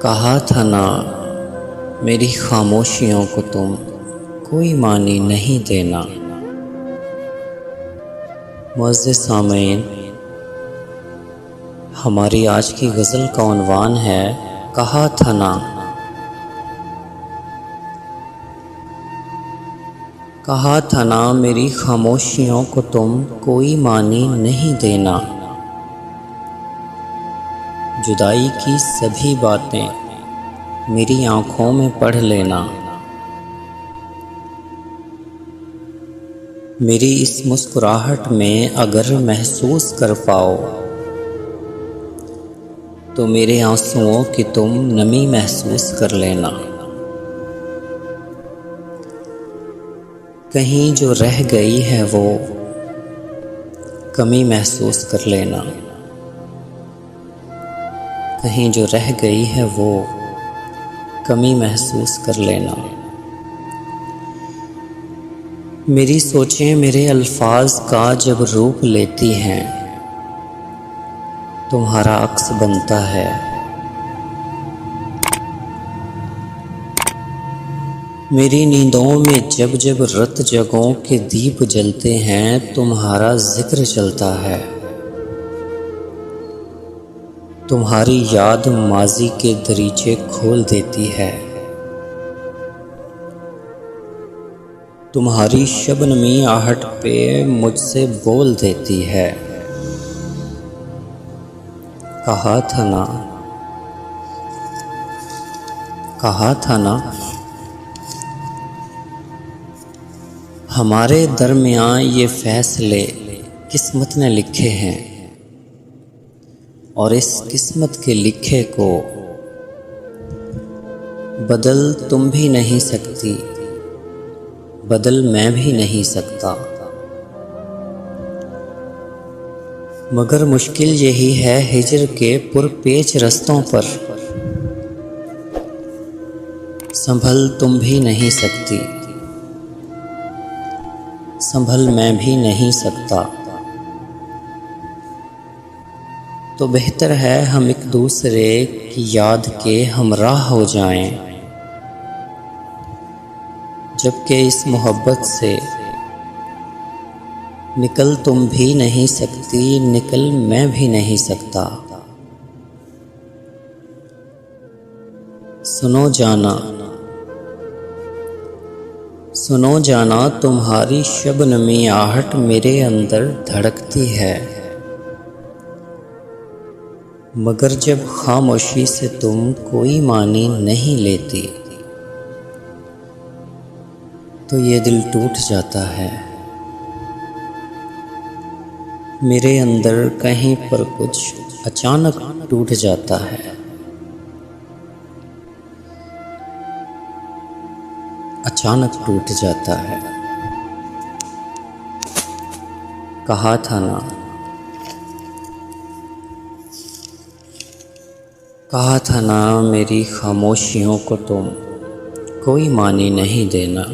कहा था ना मेरी खामोशियों को तुम कोई मानी नहीं देना। मुअज़्ज़िज़ सामीन, हमारी आज की गज़ल का उन्वान है कहा था ना। कहा था ना मेरी खामोशियों को तुम कोई मानी नहीं देना। जुदाई की सभी बातें मेरी आँखों में पढ़ लेना। मेरी इस मुस्कुराहट में अगर महसूस कर पाओ तो मेरे आंसुओं की तुम नमी महसूस कर लेना। कहीं जो रह गई है वो कमी महसूस कर लेना। कहीं जो रह गई है वो कमी महसूस कर लेना। मेरी सोचें मेरे अल्फाज का जब रूप लेती हैं तुम्हारा अक्स बनता है। मेरी नींदों में जब जब रत जगों के दीप जलते हैं तुम्हारा जिक्र चलता है। तुम्हारी याद माजी के दरीचे खोल देती है। तुम्हारी शबनमी आहट पे मुझसे बोल देती है। कहा था ना, कहा था ना हमारे दरमियाँ ये फैसले किस्मत ने लिखे हैं और इस किस्मत के लिखे को बदल तुम भी नहीं सकती, बदल मैं भी नहीं सकता। मगर मुश्किल यही है हिजर के पुरपेच रस्तों पर संभल तुम भी नहीं सकती, संभल मैं भी नहीं सकता। तो बेहतर है हम एक दूसरे की याद के हमराह हो जाएं, जबकि इस मोहब्बत से निकल तुम भी नहीं सकती, निकल मैं भी नहीं सकता। सुनो जाना, सुनो जाना तुम्हारी शबनमी आहट मेरे अंदर धड़कती है। मगर जब खामोशी से तुम कोई मानी नहीं लेती तो ये दिल टूट जाता है। मेरे अंदर कहीं पर कुछ अचानक टूट जाता है। अचानक टूट जाता है। कहा था ना, कहा था ना मेरी खामोशियों को तुम कोई मानी नहीं देना।